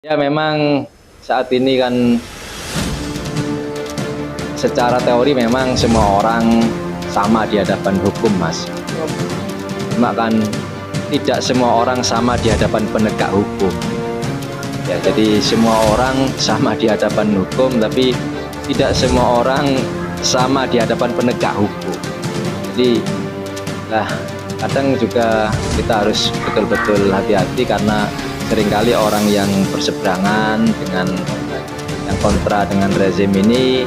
Ya memang saat ini kan secara teori memang semua orang sama di hadapan hukum, Mas. Cuma kan tidak semua orang sama di hadapan penegak hukum. Ya, jadi semua orang sama di hadapan hukum, tapi tidak semua orang sama di hadapan penegak hukum. Jadi kadang juga kita harus betul-betul hati-hati karena seringkali orang yang berseberangan dengan yang kontra dengan rezim ini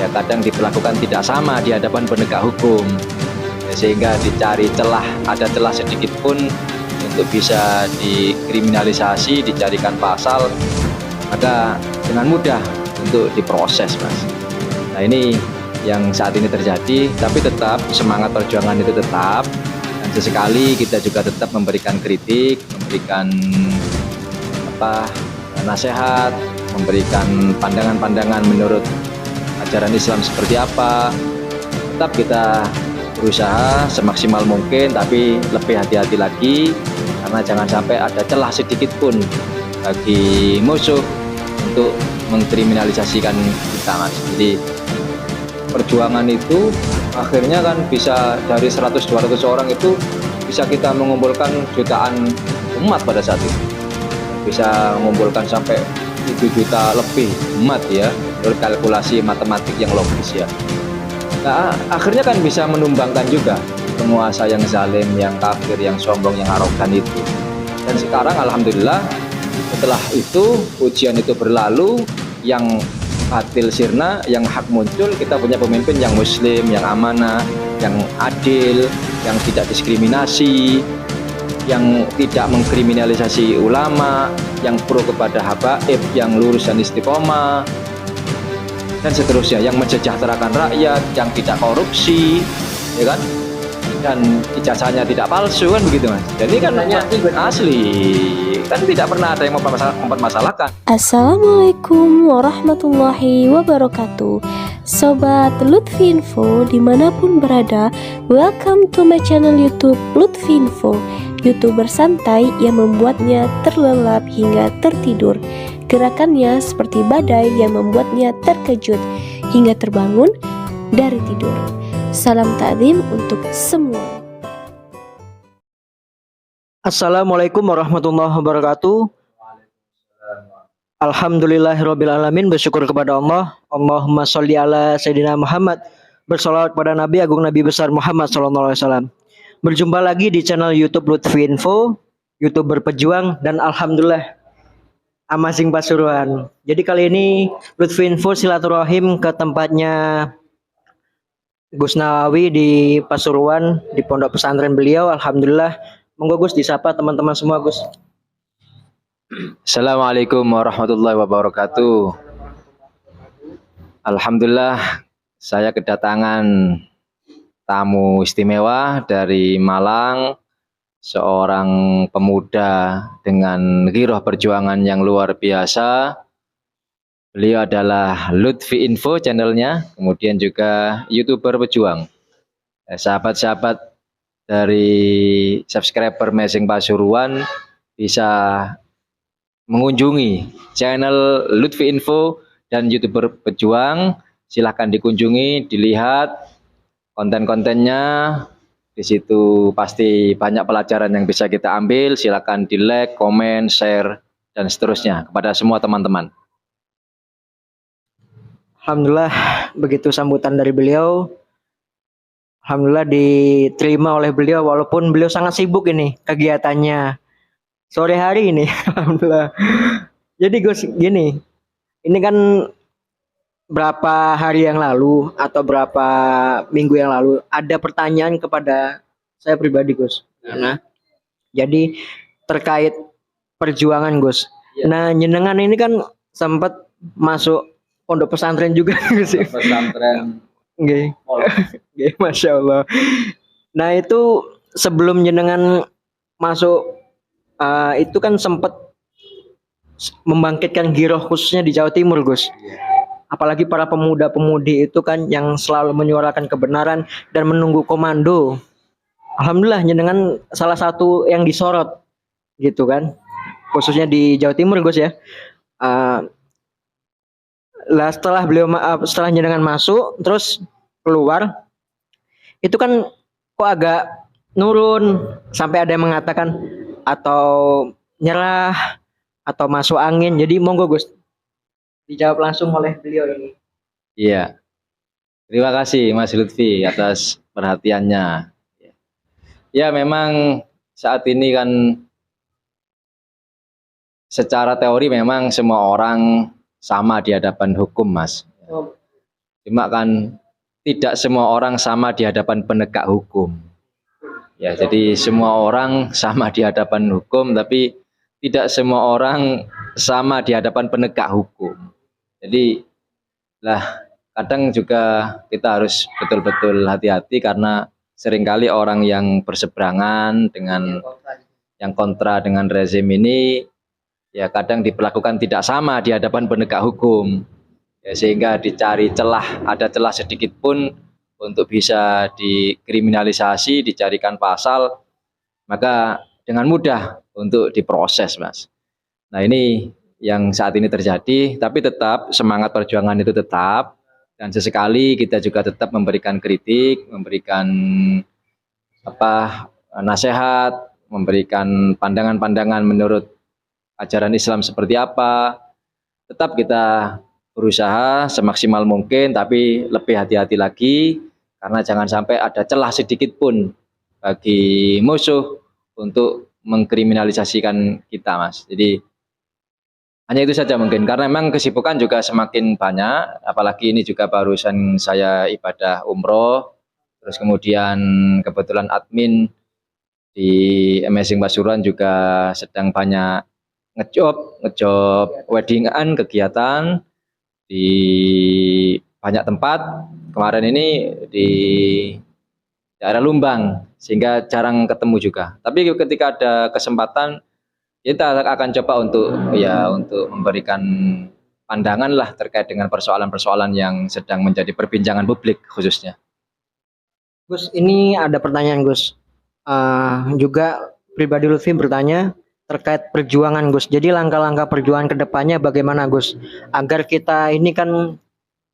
ya kadang diperlakukan tidak sama di hadapan penegak hukum ya, sehingga dicari celah, ada celah sedikit pun untuk bisa dikriminalisasi, dicarikan pasal, maka dengan mudah untuk diproses, Mas. Nah ini yang saat ini terjadi, tapi tetap semangat perjuangan itu tetap. Sesekali kita juga tetap memberikan kritik, memberikan nasihat, memberikan pandangan-pandangan menurut ajaran Islam seperti apa. Tetap kita berusaha semaksimal mungkin, tapi lebih hati-hati lagi karena jangan sampai ada celah sedikit pun bagi musuh untuk mengkriminalisasikan kita, Mas. Jadi perjuangan itu akhirnya kan bisa dari 100-200 orang itu bisa kita mengumpulkan jutaan umat pada saat itu, bisa mengumpulkan sampai 7 juta lebih umat ya, menurut kalkulasi matematik yang logis ya. Nah akhirnya kan bisa menumbangkan juga penguasa yang zalim, yang kafir, yang sombong, yang arogan itu. Dan sekarang alhamdulillah setelah itu ujian itu berlalu, yang batil sirna, yang hak muncul, kita punya pemimpin yang muslim, yang amanah, yang adil, yang tidak diskriminasi, yang tidak mengkriminalisasi ulama, yang pro kepada habaib, yang lurus dan istiqomah, dan seterusnya, yang mensejahterakan rakyat, yang tidak korupsi, ya kan? Dan ijazahnya tidak palsu kan begitu, Mas. Jadi kan asli, kan tidak pernah ada yang mempermasalahkan. Assalamualaikum warahmatullahi wabarakatuh. Sobat Lutfi Info dimanapun berada, welcome to my channel YouTube Lutfi Info, YouTuber santai yang membuatnya terlelap hingga tertidur. Gerakannya seperti badai yang membuatnya terkejut hingga terbangun dari tidur. Salam takdim untuk semua. Assalamualaikum warahmatullahi wabarakatuh. Alhamdulillahirrabbilalamin. Bersyukur kepada Allah. Allahumma sholli ala Sayyidina Muhammad. Bersolawat pada Nabi Agung Nabi Besar Muhammad SAW. Berjumpa lagi di channel YouTube Lutfi Info, YouTube berpejuang, dan alhamdulillah Amazing Pasuruan. Jadi kali ini Lutfi Info silaturahim ke tempatnya Gus Nawawi di Pasuruan, di pondok pesantren beliau. Alhamdulillah. Monggo Gus disapa teman-teman semua, Gus. Assalamualaikum warahmatullahi wabarakatuh. Alhamdulillah saya kedatangan tamu istimewa dari Malang, seorang pemuda dengan giroh perjuangan yang luar biasa. Beliau adalah Lutfi Info channelnya, kemudian juga YouTuber pejuang. Sahabat-sahabat dari subscriber Amazing Pasuruan bisa mengunjungi channel Lutfi Info dan YouTuber pejuang. Silahkan dikunjungi, dilihat konten-kontennya. Di situ pasti banyak pelajaran yang bisa kita ambil. Silahkan di like, komen, share, dan seterusnya kepada semua teman-teman. Alhamdulillah begitu sambutan dari beliau. Alhamdulillah diterima oleh beliau walaupun beliau sangat sibuk ini kegiatannya sore hari ini. Alhamdulillah. Jadi Gus gini, ini kan berapa hari yang lalu atau berapa minggu yang lalu ada pertanyaan kepada saya pribadi Gus. Nah, jadi terkait perjuangan Gus. Nah, jenengan ini kan sempat masuk pondok pesantren juga sih. Pesantren. Nggih. Nggih, Masya Allah. Nah, itu sebelum jenengan masuk itu kan sempat membangkitkan giroh khususnya di Jawa Timur, Gus. Apalagi para pemuda-pemudi itu kan yang selalu menyuarakan kebenaran dan menunggu komando. Alhamdulillah jenengan salah satu yang disorot gitu kan. khususnya di Jawa Timur Gus ya. Eh, Lah setelah jenengan masuk terus keluar itu kan kok agak nurun sampai ada yang mengatakan atau nyerah atau masuk angin. Jadi monggo Gus dijawab langsung oleh beliau ini. Iya, terima kasih Mas Lutfi atas perhatiannya. Ya memang saat ini kan secara teori memang semua orang sama di hadapan hukum, Mas. Cuma kan tidak semua orang sama di hadapan penegak hukum. Ya, jadi semua orang sama di hadapan hukum, tapi tidak semua orang sama di hadapan penegak hukum. Jadi lah kadang juga kita harus betul-betul hati-hati karena seringkali orang yang berseberangan dengan yang kontra dengan rezim ini ya kadang diperlakukan tidak sama di hadapan penegak hukum ya, sehingga dicari ada celah sedikit pun untuk bisa dikriminalisasi, dicarikan pasal, maka dengan mudah untuk diproses, Mas. Nah ini yang saat ini terjadi, tapi tetap semangat perjuangan itu tetap, dan sesekali kita juga tetap memberikan kritik, memberikan nasihat, memberikan pandangan-pandangan menurut ajaran Islam seperti apa. Tetap kita berusaha semaksimal mungkin, tapi lebih hati-hati lagi karena jangan sampai ada celah sedikit pun bagi musuh untuk mengkriminalisasikan kita, Mas. Jadi hanya itu saja mungkin, karena memang kesibukan juga semakin banyak, apalagi ini juga barusan saya ibadah umroh, terus kemudian kebetulan admin di Amazing Pasuruan juga sedang banyak ngejob weddingan, kegiatan di banyak tempat. Kemarin ini di daerah Lumbang, sehingga jarang ketemu juga. Tapi ketika ada kesempatan, kita akan coba untuk memberikan pandangan lah terkait dengan persoalan-persoalan yang sedang menjadi perbincangan publik khususnya. Gus, ini ada pertanyaan Gus. Juga pribadi Lutfi bertanya terkait perjuangan Gus. Jadi langkah-langkah perjuangan ke depannya bagaimana Gus? Agar kita ini kan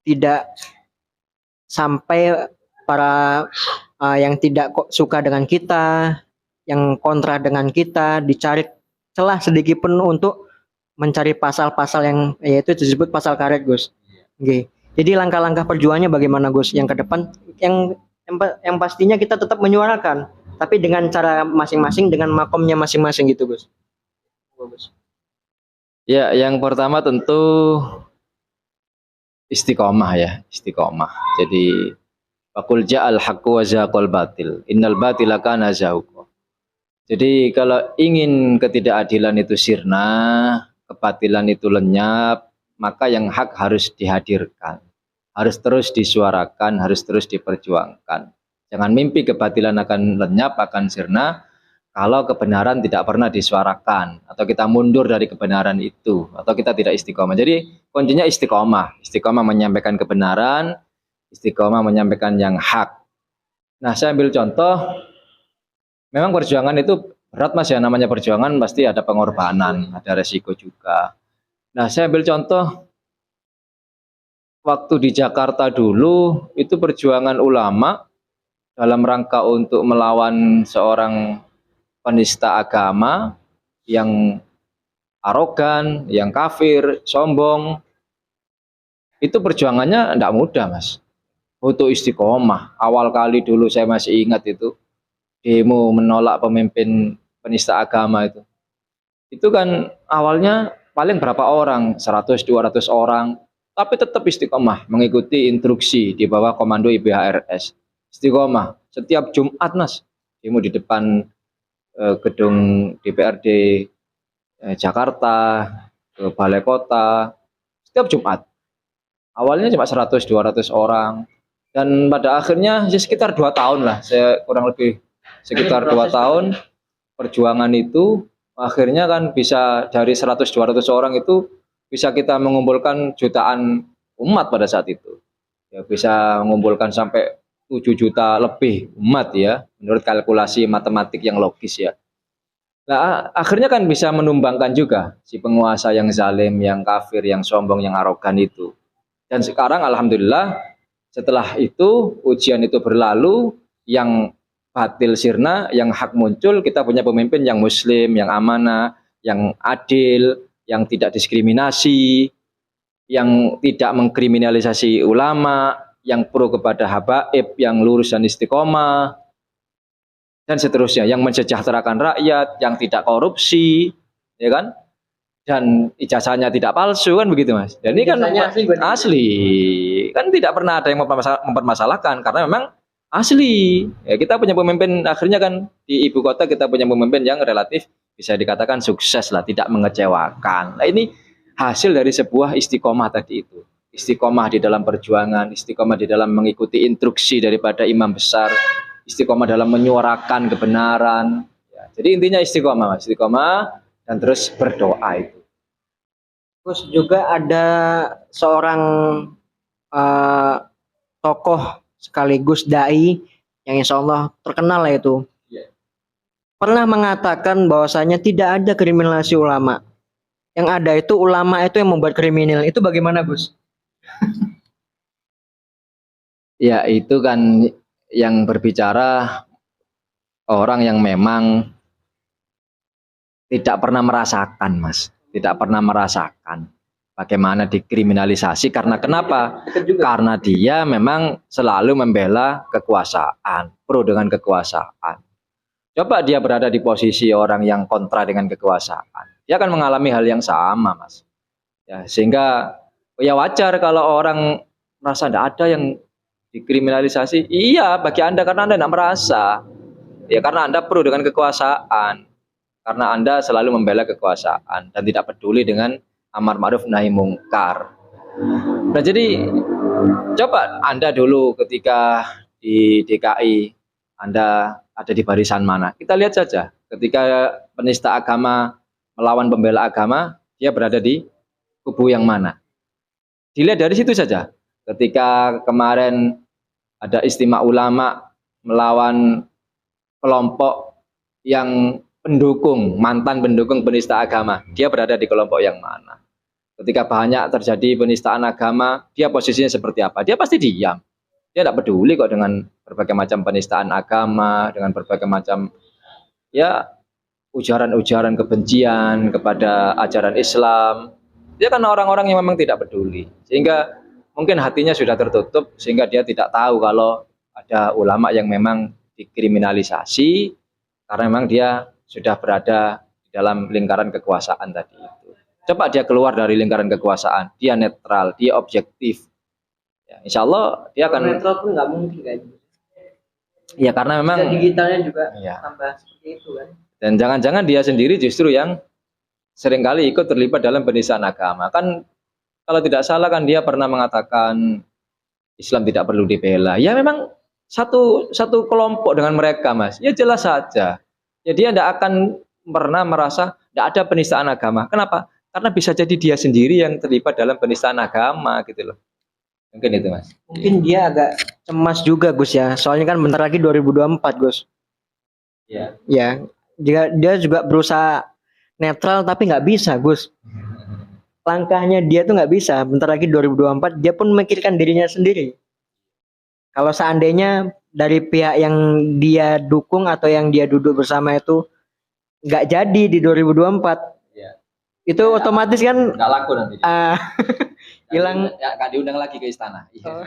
tidak sampai para yang tidak suka dengan kita, yang kontra dengan kita, dicari celah sedikit pun untuk mencari pasal-pasal yang yaitu disebut pasal karet Gus. Oke. Jadi langkah-langkah perjuangannya bagaimana Gus? Yang ke depan yang pastinya kita tetap menyuarakan, tapi dengan cara masing-masing, dengan makomnya masing-masing gitu Gus. Ya, yang pertama tentu istiqomah ya, istiqomah. Jadi faqul ja'al haqqu wa zaqal batil, innal batila kana zahuqa. Jadi kalau ingin ketidakadilan itu sirna, kebatilan itu lenyap, maka yang hak harus dihadirkan, harus terus disuarakan, harus terus diperjuangkan. Jangan mimpi kebatilan akan lenyap, akan sirna, kalau kebenaran tidak pernah disuarakan, atau kita mundur dari kebenaran itu, atau kita tidak istiqomah. Jadi kuncinya istiqomah, istiqomah menyampaikan kebenaran, istiqomah menyampaikan yang hak. Nah, saya ambil contoh, memang perjuangan itu berat Mas ya, namanya perjuangan pasti ada pengorbanan, ada resiko juga. Nah, saya ambil contoh, waktu di Jakarta dulu, itu perjuangan ulama dalam rangka untuk melawan seorang penista agama yang arogan, yang kafir, sombong. Itu perjuangannya tidak mudah Mas. Butuh istiqomah. Awal kali dulu saya masih ingat itu, demo menolak pemimpin penista agama itu. Itu kan awalnya paling berapa orang, 100-200 orang, tapi tetap istiqomah mengikuti instruksi di bawah komando IBHRS. Istiqomah setiap Jumat Mas, demo di depan gedung DPRD Jakarta, ke Balai Kota, setiap Jumat. Awalnya cuma 100-200 orang, dan pada akhirnya ya sekitar 2 tahun lah, saya kurang lebih sekitar 2 tahun perjuangan itu, akhirnya kan bisa dari 100-200 orang itu bisa kita mengumpulkan jutaan umat pada saat itu. Ya, bisa mengumpulkan sampai 7 juta lebih umat ya, menurut kalkulasi matematik yang logis ya. Nah, akhirnya kan bisa menumbangkan juga si penguasa yang zalim, yang kafir, yang sombong, yang arogan itu. Dan sekarang alhamdulillah setelah itu ujian itu berlalu, yang batil sirna, yang hak muncul, kita punya pemimpin yang muslim, yang amanah, yang adil, yang tidak diskriminasi, yang tidak mengkriminalisasi ulama, yang pro kepada habaib, yang lurus dan istiqomah, dan seterusnya, yang mensejahterakan rakyat, yang tidak korupsi, ya kan? Dan ijazahnya tidak palsu kan begitu Mas. Dan ini kan Ijazahnya asli, berarti? asli. Kan tidak pernah ada yang mempermasalahkan karena memang asli. Ya, kita punya pemimpin akhirnya kan di ibu kota kita punya pemimpin yang relatif bisa dikatakan sukses lah, tidak mengecewakan. Nah, ini hasil dari sebuah istiqomah tadi itu. Istiqomah di dalam perjuangan, istiqomah di dalam mengikuti instruksi daripada imam besar, istiqomah dalam menyuarakan kebenaran. Ya, jadi intinya istiqomah, Mas. Istiqomah dan terus berdoa itu. Terus juga ada seorang eh, tokoh sekaligus dai yang insya Allah terkenal lah itu. Iya. Pernah mengatakan bahwasanya tidak ada kriminalisasi ulama. Yang ada itu ulama itu yang membuat kriminal. Itu bagaimana Gus? Ya itu kan yang berbicara orang yang memang tidak pernah merasakan, Mas. Tidak pernah merasakan bagaimana dikriminalisasi. Karena kenapa? Karena dia memang selalu membela kekuasaan, pro dengan kekuasaan. Coba dia berada di posisi orang yang kontra dengan kekuasaan, dia akan mengalami hal yang sama, Mas. Ya, sehingga ya wajar kalau orang merasa tidak ada yang dikriminalisasi. Iya, bagi Anda karena Anda tidak merasa. Ya karena Anda pro dengan kekuasaan. Karena Anda selalu membela kekuasaan dan tidak peduli dengan amar ma'ruf nahi mungkar. Nah, jadi coba Anda dulu ketika di DKI Anda ada di barisan mana? Kita lihat saja. Ketika penista agama melawan pembela agama, dia berada di kubu yang mana? Dilihat dari situ saja. Ketika kemarin ada istimewa ulama melawan kelompok yang pendukung, mantan pendukung penista agama, dia berada di kelompok yang mana? Ketika banyak terjadi penistaan agama, dia posisinya seperti apa? Dia pasti diam. Dia tidak peduli kok dengan berbagai macam penistaan agama, dengan berbagai macam ya ujaran-ujaran kebencian kepada ajaran Islam. Dia kan orang-orang yang memang tidak peduli. Sehingga mungkin hatinya sudah tertutup sehingga dia tidak tahu kalau ada ulama yang memang dikriminalisasi karena memang dia sudah berada di dalam lingkaran kekuasaan tadi itu. Coba dia keluar dari lingkaran kekuasaan, dia netral, dia objektif. Ya, insya Allah dia akan netral pun nggak mungkin kan. Ya karena memang digitalnya juga ya. tambah seperti itu kan. Dan jangan-jangan dia sendiri justru yang seringkali ikut terlibat dalam penistaan agama. Kan kalau tidak salah kan dia pernah mengatakan Islam tidak perlu dibela. Ya memang satu kelompok dengan mereka, Mas. Ya jelas saja. Ya dia tidak akan pernah merasa tidak ada penistaan agama. Kenapa? Karena bisa jadi dia sendiri yang terlibat dalam penistaan agama gitu loh. Mungkin itu, Mas. Mungkin dia agak cemas juga Gus ya. Soalnya kan bentar lagi 2024 Gus. Ya. Ya, dia juga berusaha netral tapi nggak bisa Gus. Langkahnya dia tuh nggak bisa. Bentar lagi 2024 dia pun memikirkan dirinya sendiri. Kalau seandainya dari pihak yang dia dukung atau yang dia duduk bersama itu nggak jadi di 2024, Ya. itu ya, otomatis kan nggak laku nanti. hilang. Ya, nggak diundang lagi ke istana. Iya. Oh.